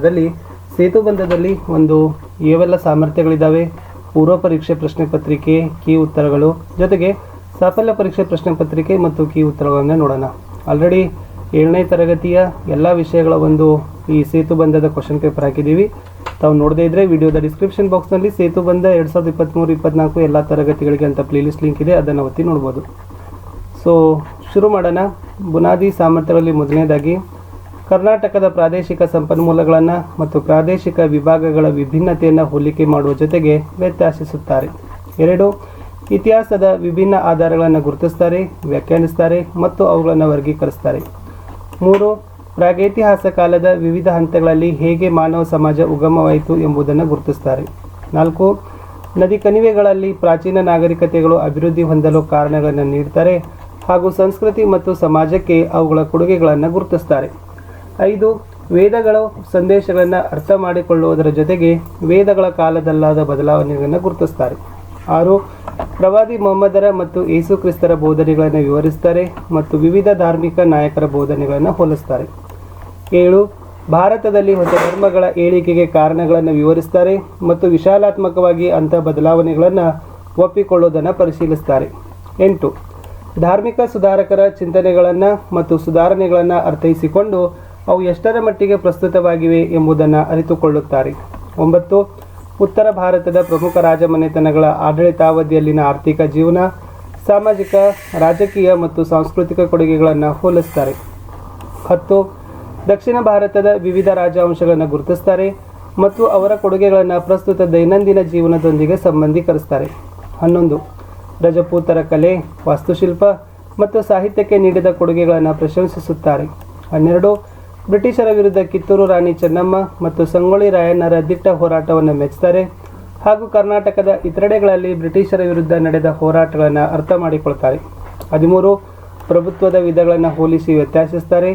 ದಲ್ಲಿ ಸೇತುಬಂಧದಲ್ಲಿ ಒಂದು ಏವೆಲ್ಲ ಸಾಮರ್ಥ್ಯಗಳಿದ್ದಾವೆ, ಪೂರ್ವ ಪರೀಕ್ಷೆ ಪ್ರಶ್ನೆ ಪತ್ರಿಕೆ ಕೀ ಉತ್ತರಗಳು ಜೊತೆಗೆ ಸಾಫಲ್ಯ ಪರೀಕ್ಷೆ ಪ್ರಶ್ನೆ ಪತ್ರಿಕೆ ಮತ್ತು ಕೀ ಉತ್ತರಗಳನ್ನು ನೋಡೋಣ. ಆಲ್ರೆಡಿ 7ನೇ ತರಗತಿಯ ಎಲ್ಲ ವಿಷಯಗಳ ಒಂದು ಈ ಸೇತುಬಂಧದ ಕ್ವಶನ್ ಪೇಪರ್ ಹಾಕಿದ್ದೀವಿ. ತಾವು ನೋಡದೇ ಇದ್ದರೆ ವಿಡಿಯೋದ ಡಿಸ್ಕ್ರಿಪ್ಷನ್ ಬಾಕ್ಸ್ನಲ್ಲಿ ಸೇತುಬಂಧ 2023-24 ಎಲ್ಲ ತರಗತಿಗಳಿಗೆ ಅಂತ ಪ್ಲೇಲಿಸ್ಟ್ ಲಿಂಕ್ ಇದೆ, ಅದನ್ನು ಒತ್ತಿ ನೋಡ್ಬೋದು. ಸೊ ಶುರು ಮಾಡೋಣ. ಬುನಾದಿ ಸಾಮರ್ಥ್ಯಗಳಲ್ಲಿ ಮೊದಲನೇದಾಗಿ ಕರ್ನಾಟಕದ ಪ್ರಾದೇಶಿಕ ಸಂಪನ್ಮೂಲಗಳನ್ನು ಮತ್ತು ಪ್ರಾದೇಶಿಕ ವಿಭಾಗಗಳ ವಿಭಿನ್ನತೆಯನ್ನು ಹೋಲಿಕೆ ಮಾಡುವ ಜೊತೆಗೆ ವ್ಯತ್ಯಾಸಿಸುತ್ತಾರೆ. 2. ಇತಿಹಾಸದ ವಿಭಿನ್ನ ಆಧಾರಗಳನ್ನು ಗುರುತಿಸ್ತಾರೆ, ವ್ಯಾಖ್ಯಾನಿಸ್ತಾರೆ ಮತ್ತು ಅವುಗಳನ್ನು ವರ್ಗೀಕರಿಸ್ತಾರೆ. 3. ಪ್ರಾಗೈತಿಹಾಸ ಕಾಲದ ವಿವಿಧ ಹಂತಗಳಲ್ಲಿ ಹೇಗೆ ಮಾನವ ಸಮಾಜ ಉಗಮವಾಯಿತು ಎಂಬುದನ್ನು ಗುರುತಿಸ್ತಾರೆ. 4. ನದಿ ಕಣಿವೆಗಳಲ್ಲಿ ಪ್ರಾಚೀನ ನಾಗರಿಕತೆಗಳು ಅಭಿವೃದ್ಧಿ ಹೊಂದಲು ಕಾರಣಗಳನ್ನು ನೀಡ್ತಾರೆ ಹಾಗೂ ಸಂಸ್ಕೃತಿ ಮತ್ತು ಸಮಾಜಕ್ಕೆ ಅವುಗಳ ಕೊಡುಗೆಗಳನ್ನು ಗುರುತಿಸ್ತಾರೆ. 5. ವೇದಗಳು ಸಂದೇಶಗಳನ್ನು ಅರ್ಥ ಮಾಡಿಕೊಳ್ಳುವುದರ ಜೊತೆಗೆ ವೇದಗಳ ಕಾಲದಲ್ಲಾದ ಬದಲಾವಣೆಗಳನ್ನು ಗುರುತಿಸ್ತಾರೆ. 6. ಪ್ರವಾದಿ ಮೊಹಮ್ಮದರ ಮತ್ತು ಯೇಸು ಕ್ರಿಸ್ತರ ಬೋಧನೆಗಳನ್ನು ವಿವರಿಸ್ತಾರೆ ಮತ್ತು ವಿವಿಧ ಧಾರ್ಮಿಕ ನಾಯಕರ ಬೋಧನೆಗಳನ್ನು ಹೋಲಿಸ್ತಾರೆ. 7. ಭಾರತದಲ್ಲಿ ಹೊಸ ಧರ್ಮಗಳ ಏಳಿಗೆಗೆ ಕಾರಣಗಳನ್ನು ವಿವರಿಸ್ತಾರೆ ಮತ್ತು ವಿಶಾಲಾತ್ಮಕವಾಗಿ ಅಂಥ ಬದಲಾವಣೆಗಳನ್ನು ಒಪ್ಪಿಕೊಳ್ಳುವುದನ್ನು ಪರಿಶೀಲಿಸ್ತಾರೆ. 8. ಧಾರ್ಮಿಕ ಸುಧಾರಕರ ಚಿಂತನೆಗಳನ್ನು ಮತ್ತು ಸುಧಾರಣೆಗಳನ್ನು ಅರ್ಥೈಸಿಕೊಂಡು ಅವು ಎಷ್ಟರ ಮಟ್ಟಿಗೆ ಪ್ರಸ್ತುತವಾಗಿವೆ ಎಂಬುದನ್ನು ಅರಿತುಕೊಳ್ಳುತ್ತಾರೆ. 9. ಉತ್ತರ ಭಾರತದ ಪ್ರಮುಖ ರಾಜಮನೆತನಗಳ ಆಡಳಿತಾವಧಿಯಲ್ಲಿನ ಆರ್ಥಿಕ ಜೀವನ, ಸಾಮಾಜಿಕ, ರಾಜಕೀಯ ಮತ್ತು ಸಾಂಸ್ಕೃತಿಕ ಕೊಡುಗೆಗಳನ್ನು ಹೋಲಿಸ್ತಾರೆ. 10. ದಕ್ಷಿಣ ಭಾರತದ ವಿವಿಧ ರಾಜವಂಶಗಳನ್ನು ಗುರುತಿಸ್ತಾರೆ ಮತ್ತು ಅವರ ಕೊಡುಗೆಗಳನ್ನು ಪ್ರಸ್ತುತ ದೈನಂದಿನ ಜೀವನದೊಂದಿಗೆ ಸಂಬಂಧೀಕರಿಸ್ತಾರೆ. 11. ರಜಪೂತರ ಕಲೆ, ವಾಸ್ತುಶಿಲ್ಪ ಮತ್ತು ಸಾಹಿತ್ಯಕ್ಕೆ ನೀಡಿದ ಕೊಡುಗೆಗಳನ್ನು ಪ್ರಶಂಸಿಸುತ್ತಾರೆ. 12. ಬ್ರಿಟಿಷರ ವಿರುದ್ಧ ಕಿತ್ತೂರು ರಾಣಿ ಚೆನ್ನಮ್ಮ ಮತ್ತು ಸಂಗೊಳ್ಳಿ ರಾಯಣ್ಣರ ದಿಟ್ಟ ಹೋರಾಟವನ್ನು ಮೆಚ್ಚುತ್ತಾರೆ ಹಾಗೂ ಕರ್ನಾಟಕದ ಇತರೆಡೆಗಳಲ್ಲಿ ಬ್ರಿಟಿಷರ ವಿರುದ್ಧ ನಡೆದ ಹೋರಾಟಗಳನ್ನು ಅರ್ಥ ಮಾಡಿಕೊಳ್ತಾರೆ. 13. ಪ್ರಭುತ್ವದ ವಿಧಗಳನ್ನು ಹೋಲಿಸಿ ವ್ಯತ್ಯಾಸಿಸ್ತಾರೆ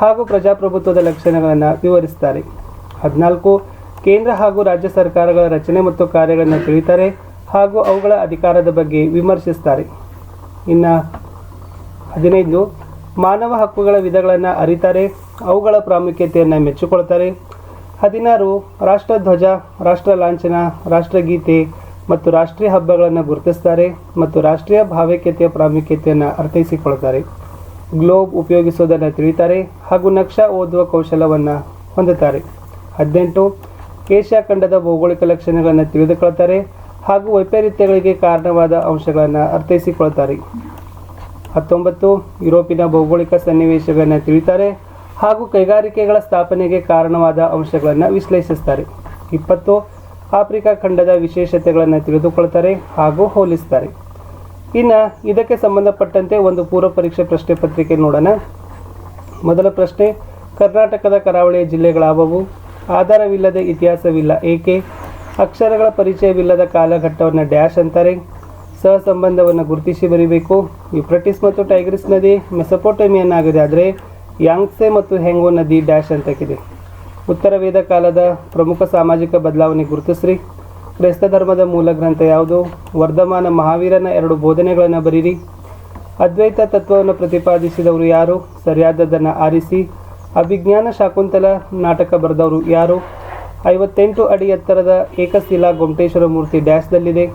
ಹಾಗೂ ಪ್ರಜಾಪ್ರಭುತ್ವದ ಲಕ್ಷಣಗಳನ್ನು ವಿವರಿಸ್ತಾರೆ. 14. ಕೇಂದ್ರ ಹಾಗೂ ರಾಜ್ಯ ಸರ್ಕಾರಗಳ ರಚನೆ ಮತ್ತು ಕಾರ್ಯಗಳನ್ನು ತಿಳಿತಾರೆ ಹಾಗೂ ಅವುಗಳ ಅಧಿಕಾರದ ಬಗ್ಗೆ ವಿಮರ್ಶಿಸ್ತಾರೆ. ಇನ್ನು 15. ಮಾನವ ಹಕ್ಕುಗಳ ವಿಧಗಳನ್ನು ಅರಿತಾರೆ, ಅವುಗಳ ಪ್ರಾಮುಖ್ಯತೆಯನ್ನು ಮೆಚ್ಚಿಕೊಳ್ತಾರೆ. 16. ರಾಷ್ಟ್ರಧ್ವಜ, ರಾಷ್ಟ್ರ ಲಾಂಛನ, ರಾಷ್ಟ್ರಗೀತೆ ಮತ್ತು ರಾಷ್ಟ್ರೀಯ ಹಬ್ಬಗಳನ್ನು ಗುರುತಿಸ್ತಾರೆ ಮತ್ತು ರಾಷ್ಟ್ರೀಯ ಭಾವೈಕ್ಯತೆಯ ಪ್ರಾಮುಖ್ಯತೆಯನ್ನು ಅರ್ಥೈಸಿಕೊಳ್ತಾರೆ. ಗ್ಲೋಬ್ ಉಪಯೋಗಿಸುವುದನ್ನು ತಿಳಿತಾರೆ ಹಾಗೂ ನಕ್ಷಾ ಓದುವ ಕೌಶಲವನ್ನು ಹೊಂದುತ್ತಾರೆ. 18. ಏಷ್ಯಾ ಖಂಡದ ಭೌಗೋಳಿಕ ಲಕ್ಷಣಗಳನ್ನು ತಿಳಿದುಕೊಳ್ತಾರೆ ಹಾಗೂ ವೈಪರೀತ್ಯಗಳಿಗೆ ಕಾರಣವಾದ ಅಂಶಗಳನ್ನು ಅರ್ಥೈಸಿಕೊಳ್ತಾರೆ. 19. ಯುರೋಪಿನ ಭೌಗೋಳಿಕ ಸನ್ನಿವೇಶಗಳನ್ನು ತಿಳಿತಾರೆ ಹಾಗೂ ಕೈಗಾರಿಕೆಗಳ ಸ್ಥಾಪನೆಗೆ ಕಾರಣವಾದ ಅಂಶಗಳನ್ನು ವಿಶ್ಲೇಷಿಸ್ತಾರೆ. 20. ಆಫ್ರಿಕಾ ಖಂಡದ ವಿಶೇಷತೆಗಳನ್ನು ತಿಳಿದುಕೊಳ್ತಾರೆ ಹಾಗೂ ಹೋಲಿಸ್ತಾರೆ. ಇನ್ನು ಇದಕ್ಕೆ ಸಂಬಂಧಪಟ್ಟಂತೆ ಒಂದು ಪೂರ್ವ ಪರೀಕ್ಷೆ ಪ್ರಶ್ನೆ ಪತ್ರಿಕೆ ನೋಡೋಣ. ಮೊದಲ ಪ್ರಶ್ನೆ, ಕರ್ನಾಟಕದ ಕರಾವಳಿಯ ಜಿಲ್ಲೆಗಳಾವವು? ಆಧಾರವಿಲ್ಲದೆ ಇತಿಹಾಸವಿಲ್ಲ ಏಕೆ? ಅಕ್ಷರಗಳ ಪರಿಚಯವಿಲ್ಲದ ಕಾಲಘಟ್ಟವನ್ನು ಡ್ಯಾಶ್ ಅಂತಾರೆ. ಸಹಸಂಬಂಧವನ್ನು ಗುರುತಿಸಿ ಬರೀಬೇಕು. ಯುಪ್ರಟಿಸ್ ಮತ್ತು ಟೈಗ್ರಿಸ್ ನದಿ ಮೆಸೊಪೊಟೇಮಿಯನ್ ಆಗಿದೆ, ಆದರೆ ಯಾಂಗ್ಸೆ ಮತ್ತು ಹೆಂಗೋ ನದಿ ಡ್ಯಾಶ್ ಅಂತಕ್ಕಿದೆ. ಉತ್ತರ ವೇದ ಕಾಲದ ಪ್ರಮುಖ ಸಾಮಾಜಿಕ ಬದಲಾವಣೆ ಗುರುತಿಸ್ರಿ. ಕ್ರೈಸ್ತ ಧರ್ಮದ ಮೂಲ ಗ್ರಂಥ ಯಾವುದು? ವರ್ಧಮಾನ ಮಹಾವೀರನ 2 ಬೋಧನೆಗಳನ್ನು ಬರೀರಿ. ಅದ್ವೈತ ತತ್ವವನ್ನು ಪ್ರತಿಪಾದಿಸಿದವರು ಯಾರು? ಸರಿಯಾದದನ್ನು ಆರಿಸಿ. ಅಭಿಜ್ಞಾನ ಶಾಕುಂತಲ ನಾಟಕ ಬರೆದವರು ಯಾರು? 58 ಅಡಿ ಎತ್ತರದ ಏಕಶಿಲಾ ಗೊಮ್ಮಟೇಶ್ವರ ಮೂರ್ತಿ ಡ್ಯಾಶ್ದಲ್ಲಿದೆ.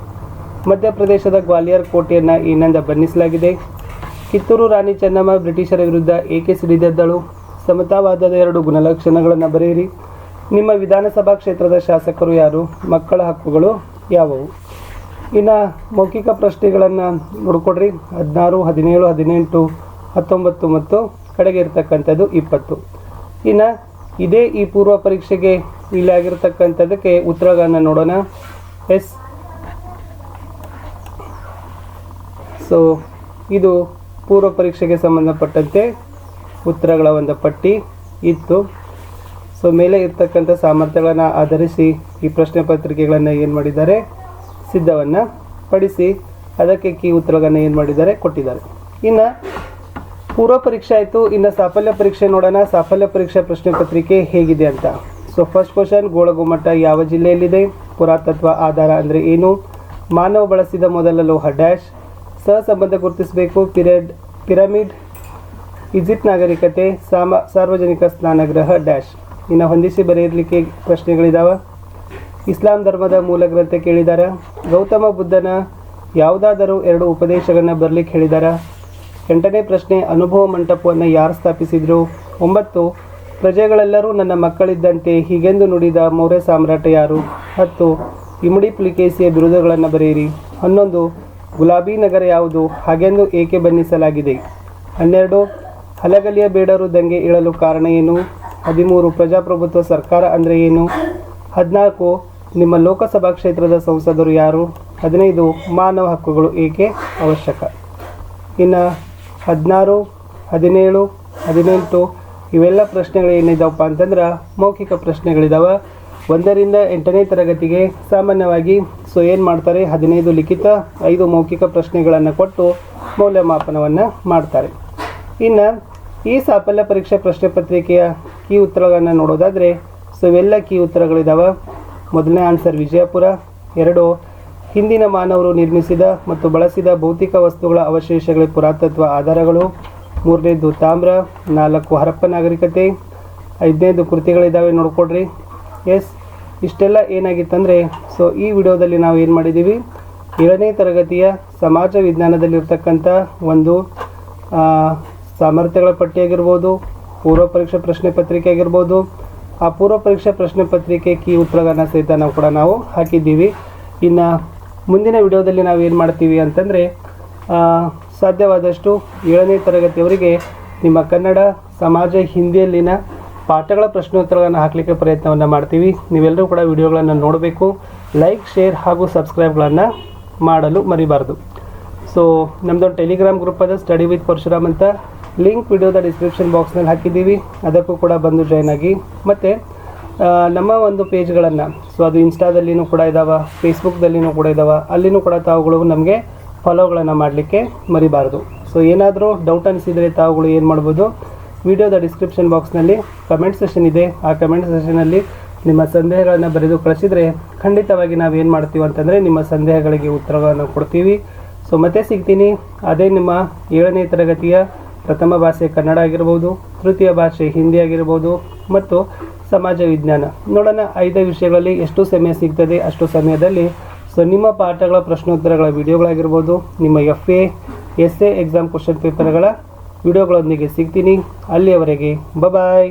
ಮಧ್ಯಪ್ರದೇಶದ ಗ್ವಾಲಿಯರ್ ಕೋಟೆಯನ್ನು ಏನೆಂದ ಬಣ್ಣಿಸಲಾಗಿದೆ? ಕಿತ್ತೂರು ರಾಣಿ ಚೆನ್ನಮ್ಮ ಬ್ರಿಟಿಷರ ವಿರುದ್ಧ ಏಕೆ ಸಿಡಿದೆದ್ದಳು? ಸಮತಾವಾದದ 2 ಗುಣಲಕ್ಷಣಗಳನ್ನು ಬರೆಯಿರಿ. ನಿಮ್ಮ ವಿಧಾನಸಭಾ ಕ್ಷೇತ್ರದ ಶಾಸಕರು ಯಾರು? ಮಕ್ಕಳ ಹಕ್ಕುಗಳು ಯಾವುವು? ಇನ್ನು ಮೌಖಿಕ ಪ್ರಶ್ನೆಗಳನ್ನು ನೋಡಿಕೊಡ್ರಿ. 16, 17, 18, 19 ಮತ್ತು ಕಡೆಗೆ ಇರ್ತಕ್ಕಂಥದ್ದು 20. ಇನ್ನು ಇದೇ ಈ ಪೂರ್ವ ಪರೀಕ್ಷೆಗೆ ಇಲ್ಲಿ ಆಗಿರ್ತಕ್ಕಂಥದ್ದಕ್ಕೆ ಉತ್ತರಗಳನ್ನು ನೋಡೋಣ. ಸೊ ಇದು ಪೂರ್ವ ಪರೀಕ್ಷೆಗೆ ಸಂಬಂಧಪಟ್ಟಂತೆ ಉತ್ತರಗಳ ಒಂದು ಪಟ್ಟಿ ಇತ್ತು. ಸೊ ಮೇಲೆ ಇರ್ತಕ್ಕಂಥ ಸಾಮರ್ಥ್ಯಗಳನ್ನು ಆಧರಿಸಿ ಈ ಪ್ರಶ್ನೆ ಪತ್ರಿಕೆಗಳನ್ನು ಏನು ಮಾಡಿದ್ದಾರೆ, ಸಿದ್ಧವನ್ನು ಪಡಿಸಿ ಅದಕ್ಕೆ ಕೀ ಉತ್ತರಗಳನ್ನು ಏನು ಮಾಡಿದ್ದಾರೆ, ಕೊಟ್ಟಿದ್ದಾರೆ. ಇನ್ನು ಪೂರ್ವ ಪರೀಕ್ಷೆ ಆಯಿತು. ಇನ್ನು ಸಾಫಲ್ಯ ಪರೀಕ್ಷೆ ನೋಡೋಣ. ಸಾಫಲ್ಯ ಪರೀಕ್ಷೆ ಪ್ರಶ್ನೆ ಪತ್ರಿಕೆ ಹೇಗಿದೆ ಅಂತ. ಸೊ ಫಸ್ಟ್ ಕ್ವಶನ್, ಗೋಳಗುಮ್ಮಟ ಯಾವ ಜಿಲ್ಲೆಯಲ್ಲಿದೆ? ಪುರಾತತ್ವ ಆಧಾರ ಅಂದರೆ ಏನು? ಮಾನವ ಬಳಸಿದ ಮೊದಲ ಲೋಹ ಡ್ಯಾಶ್. ಸಹಸಂಬಂಧ ಗುರುತಿಸಬೇಕು. ಪಿರಮಿಡ್, ಈಜಿಪ್ಟ್ ನಾಗರಿಕತೆ, ಸಾರ್ವಜನಿಕ ಸ್ನಾನಗೃಹ ಡ್ಯಾಶ್. ಇನ್ನು ಹೊಂದಿಸಿ ಬರೆಯಲಿಕ್ಕೆ ಪ್ರಶ್ನೆಗಳಿದ್ದಾವೆ. ಇಸ್ಲಾಂ ಧರ್ಮದ ಮೂಲ ಗ್ರಂಥ ಕೇಳಿದ್ದಾರೆ. ಗೌತಮ ಬುದ್ಧನ ಯಾವುದಾದರೂ 2 ಉಪದೇಶಗಳನ್ನ ಬರಲಿಕ್ಕೆ ಹೇಳಿದ್ದಾರೆ. 8ನೇ ಪ್ರಶ್ನೆ, ಅನುಭವ ಮಂಟಪವನ್ನು ಯಾರು ಸ್ಥಾಪಿಸಿದರು? 9, ಪ್ರಜೆಗಳೆಲ್ಲರೂ ನನ್ನ ಮಕ್ಕಳಿದ್ದಂತೆ ಹೀಗೆಂದು ನುಡಿದ ಮೌರ್ಯ ಸಾಮ್ರಾಟ ಯಾರು? 10, ಇಮ್ಮಡಿ ಪುಲಿಕೇಸಿಯ ಬಿರುದುಗಳನ್ನು ಬರೆಯಿರಿ. 11, ಗುಲಾಬಿ ನಗರ ಯಾವುದು? ಹಾಗೆಂದು ಏಕೆ ಬಣ್ಣಿಸಲಾಗಿದೆ? 12, ಹಲಗಲಿಯ ಬೇಡರು ದಂಗೆ ಏಳಲು ಕಾರಣ ಏನು? 13, ಪ್ರಜಾಪ್ರಭುತ್ವ ಸರ್ಕಾರ ಅಂದರೆ ಏನು? 14, ನಿಮ್ಮ ಲೋಕಸಭಾ ಕ್ಷೇತ್ರದ ಸಂಸದರು ಯಾರು? 15, ಮಾನವ ಹಕ್ಕುಗಳು ಏಕೆ ಅವಶ್ಯಕ? ಇನ್ನು 16, 17, 18 ಇವೆಲ್ಲ ಪ್ರಶ್ನೆಗಳು ಏನಿದಾವಪ್ಪ ಅಂತಂದ್ರೆ ಮೌಖಿಕ ಪ್ರಶ್ನೆಗಳಿದ್ದಾವೆ. 1ರಿಂದ 8ನೇ ತರಗತಿಗೆ ಸಾಮಾನ್ಯವಾಗಿ ಏನು ಮಾಡ್ತಾರೆ, 15 ಲಿಖಿತ 5 ಮೌಖಿಕ ಪ್ರಶ್ನೆಗಳನ್ನು ಕೊಟ್ಟು ಮೌಲ್ಯಮಾಪನವನ್ನು ಮಾಡ್ತಾರೆ. ಇನ್ನು ಈ ಸಾಫಲ್ಯ ಪರೀಕ್ಷೆ ಪ್ರಶ್ನೆ ಪತ್ರಿಕೆಯ ಕೀ ಉತ್ತರಗಳನ್ನು ನೋಡೋದಾದರೆ ಇವೆಲ್ಲ ಕೀ ಉತ್ತರಗಳಿದ್ದಾವೆ. ಮೊದಲನೇ ಆನ್ಸರ್ ವಿಜಯಪುರ. 2, ಹಿಂದಿನ ಮಾನವರು ನಿರ್ಮಿಸಿದ ಮತ್ತು ಬಳಸಿದ ಭೌತಿಕ ವಸ್ತುಗಳ ಅವಶೇಷಗಳ ಪುರಾತತ್ವ ಆಧಾರಗಳು. 3ನೇದು ತಾಮ್ರ. 4, ಹರಪ್ಪ ನಾಗರಿಕತೆ. 5ನೇದು ಕೃತಿಗಳಿದ್ದಾವೆ ನೋಡ್ಕೊಡ್ರಿ. ಇಷ್ಟೆಲ್ಲ ಏನಾಗಿತ್ತಂದರೆ ಈ ವಿಡಿಯೋದಲ್ಲಿ ನಾವು ಏನು ಮಾಡಿದ್ದೀವಿ, 7ನೇ ತರಗತಿಯ ಸಮಾಜ ವಿಜ್ಞಾನದಲ್ಲಿರ್ತಕ್ಕಂಥ ಒಂದು ಸಾಮರ್ಥ್ಯಗಳ ಪಟ್ಟಿಯಾಗಿರ್ಬೋದು, ಪೂರ್ವ ಪರೀಕ್ಷೆ ಪ್ರಶ್ನೆ ಪತ್ರಿಕೆ ಆಗಿರ್ಬೋದು, ಆ ಪೂರ್ವ ಪರೀಕ್ಷೆ ಪ್ರಶ್ನೆ ಪತ್ರಿಕೆ ಕೀ ಉತ್ತರಗಳನ್ನು ಸಹಿತ ನಾವು ಹಾಕಿದ್ದೀವಿ. ಇನ್ನು ಮುಂದಿನ ವಿಡಿಯೋದಲ್ಲಿ ನಾವು ಏನು ಮಾಡ್ತೀವಿ ಅಂತಂದರೆ ಸಾಧ್ಯವಾದಷ್ಟು 7ನೇ ತರಗತಿಯವರಿಗೆ ನಿಮ್ಮ ಕನ್ನಡ ಸಮಾಜ ಹಿಂದಿಯಲ್ಲಿನ ಪಾಠಗಳ ಪ್ರಶ್ನೋತ್ತರಗಳನ್ನು ಹಾಕಲಿಕ್ಕೆ ಪ್ರಯತ್ನವನ್ನು ಮಾಡ್ತೀವಿ. ನೀವೆಲ್ಲರೂ ಕೂಡ ವಿಡಿಯೋಗಳನ್ನು ನೋಡಬೇಕು. ಲೈಕ್, ಶೇರ್ ಹಾಗೂ ಸಬ್ಸ್ಕ್ರೈಬ್ಗಳನ್ನು ಮಾಡಲು ಮರಿಬಾರ್ದು. ನಮ್ಮದೊಂದು ಟೆಲಿಗ್ರಾಮ್ ಗ್ರೂಪ್ ಅದ, ಸ್ಟಡಿ ವಿತ್ ಪರಶುರಾಮ್ ಅಂತ. ಲಿಂಕ್ ವಿಡಿಯೋದ ಡಿಸ್ಕ್ರಿಪ್ಷನ್ ಬಾಕ್ಸ್ನಲ್ಲಿ ಹಾಕಿದ್ದೀವಿ, ಅದಕ್ಕೂ ಕೂಡ ಬಂದು ಜಾಯ್ನ್ ಆಗಿ. ಮತ್ತು ನಮ್ಮ ಒಂದು ಪೇಜ್ಗಳನ್ನು ಅದು ಇನ್ಸ್ಟಾದಲ್ಲಿನೂ ಕೂಡ ಇದ್ದಾವೆ, ಫೇಸ್ಬುಕ್ದಲ್ಲಿನೂ ಕೂಡ ಇದ್ದಾವೆ, ಅಲ್ಲಿನೂ ಕೂಡ ತಾವುಗಳು ನಮಗೆ ಫಾಲೋಗಳನ್ನು ಮಾಡಲಿಕ್ಕೆ ಮರಿಬಾರ್ದು. ಏನಾದರೂ ಡೌಟ್ ಅನಿಸಿದರೆ ತಾವುಗಳು ಏನು ಮಾಡ್ಬೋದು, ವಿಡಿಯೋದ ಡಿಸ್ಕ್ರಿಪ್ಷನ್ ಬಾಕ್ಸ್ನಲ್ಲಿ ಕಮೆಂಟ್ ಸೆಷನ್ ಇದೆ. ಆ ಕಮೆಂಟ್ ಸೆಷನಲ್ಲಿ ನಿಮ್ಮ ಸಂದೇಹಗಳನ್ನು ಬರೆದು ಕಳಿಸಿದರೆ ಖಂಡಿತವಾಗಿ ನಾವು ಏನು ಮಾಡ್ತೀವಿ ಅಂತಂದರೆ ನಿಮ್ಮ ಸಂದೇಹಗಳಿಗೆ ಉತ್ತರಗಳನ್ನು ಕೊಡ್ತೀವಿ. ಮತ್ತೆ ಸಿಗ್ತೀನಿ. ಅದೇ ನಿಮ್ಮ 7ನೇ ತರಗತಿಯ ಪ್ರಥಮ ಭಾಷೆ ಕನ್ನಡ ಆಗಿರ್ಬೋದು, ತೃತೀಯ ಭಾಷೆ ಹಿಂದಿ ಆಗಿರ್ಬೋದು ಮತ್ತು ಸಮಾಜ ವಿಜ್ಞಾನ. ನೋಡೋಣ 5 ವಿಷಯಗಳಲ್ಲಿ ಎಷ್ಟು ಸಮಯ ಸಿಗ್ತದೆ ಅಷ್ಟು ಸಮಯದಲ್ಲಿ ನಿಮ್ಮ ಪಾಠಗಳ ಪ್ರಶ್ನೋತ್ತರಗಳ ವಿಡಿಯೋಗಳಾಗಿರ್ಬೋದು, ನಿಮ್ಮ FA SA ಎಕ್ಸಾಮ್ ಕ್ವಶನ್ ಪೇಪರ್ಗಳ ವಿಡಿಯೋಗಳೊಂದಿಗೆ ಸಿಗ್ತೀನಿ. ಅಲ್ಲಿಯವರೆಗೆ ಬಾಯ್.